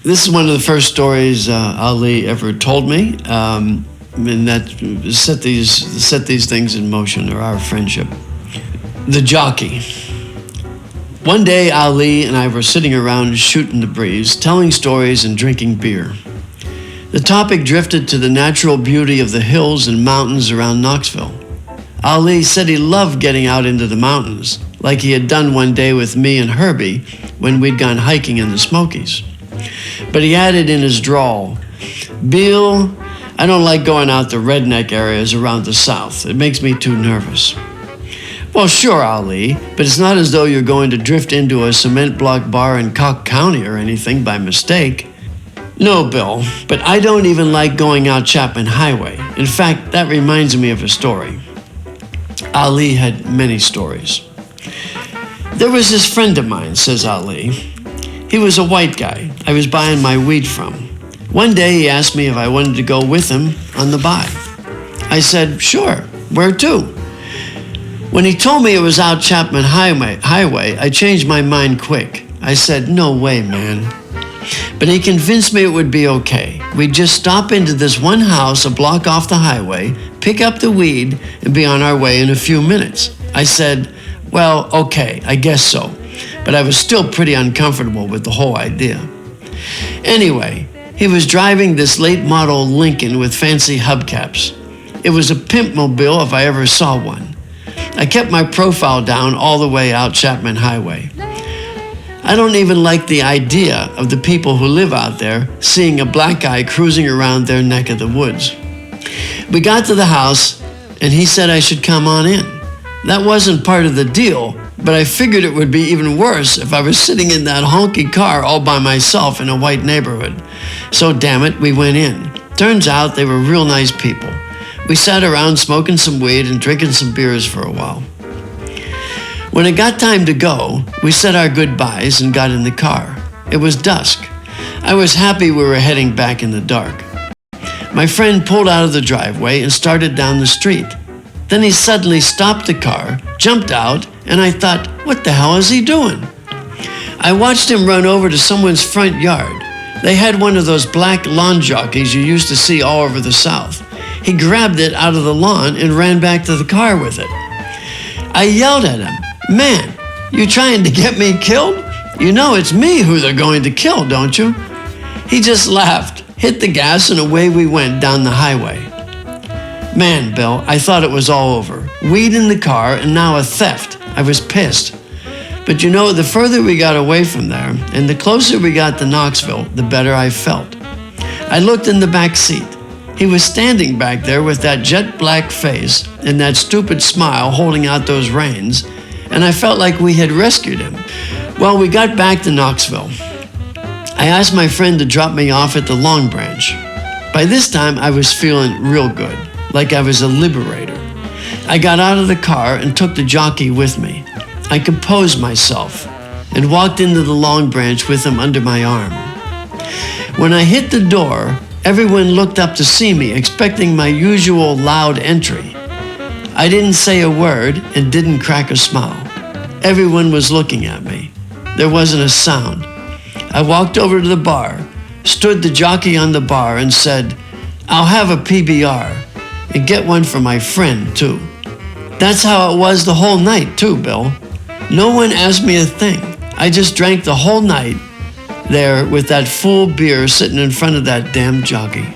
This is one of the first stories Ali ever told me, and that set these things in motion, or our friendship. The Jockey. One day, Ali and I were sitting around shooting the breeze, telling stories and drinking beer. The topic drifted to the natural beauty of the hills and mountains around Knoxville. Ali said he loved getting out into the mountains, like he had done one day with me and Herbie when we'd gone hiking in the Smokies. But he added in his drawl, "Bill, I don't like going out to redneck areas around the South. It makes me too nervous." "Well, sure, Ali, but it's not as though you're going to drift into a cement block bar in Cock County or anything by mistake." "No, Bill, but I don't even like going out Chapman Highway. In fact, that reminds me of a story." Ali had many stories. "There was this friend of mine," says Ali. "He was a white guy I was buying my weed from. One day he asked me if I wanted to go with him on the buy. I said, sure, where to? When he told me it was out Chapman Highway, I changed my mind quick. I said, no way, man. But he convinced me it would be okay. We'd just stop into this one house a block off the highway, pick up the weed, and be on our way in a few minutes. I said, well, okay, I guess so. But I was still pretty uncomfortable with the whole idea. Anyway, he was driving this late model Lincoln with fancy hubcaps. It was a pimp mobile if I ever saw one. I kept my profile down all the way out Chapman Highway. I don't even like the idea of the people who live out there seeing a black guy cruising around their neck of the woods. We got to the house, and he said I should come on in. That wasn't part of the deal, but I figured it would be even worse if I was sitting in that honky car all by myself in a white neighborhood. So damn it, we went in. Turns out they were real nice people. We sat around smoking some weed and drinking some beers for a while. When it got time to go, we said our goodbyes and got in the car. It was dusk. I was happy we were heading back in the dark. My friend pulled out of the driveway and started down the street. Then he suddenly stopped the car, jumped out, and I thought, what the hell is he doing? I watched him run over to someone's front yard. They had one of those black lawn jockeys you used to see all over the South. He grabbed it out of the lawn and ran back to the car with it. I yelled at him, man, you trying to get me killed? You know it's me who they're going to kill, don't you? He just laughed, hit the gas, and away we went down the highway. Man, Bill, I thought it was all over. Weed in the car and now a theft. I was pissed. But you know, the further we got away from there and the closer we got to Knoxville, the better I felt. I looked in the back seat. He was standing back there with that jet black face and that stupid smile holding out those reins, and I felt like we had rescued him. Well, we got back to Knoxville. I asked my friend to drop me off at the Long Branch. By this time, I was feeling real good, like I was a liberator. I got out of the car and took the jockey with me. I composed myself and walked into the Long Branch with him under my arm. When I hit the door, everyone looked up to see me, expecting my usual loud entry. I didn't say a word and didn't crack a smile. Everyone was looking at me. There wasn't a sound. I walked over to the bar, stood the jockey on the bar, and said, I'll have a PBR, and get one for my friend, too. That's how it was the whole night, too, Bill. No one asked me a thing. I just drank the whole night there with that full beer sitting in front of that damn jockey.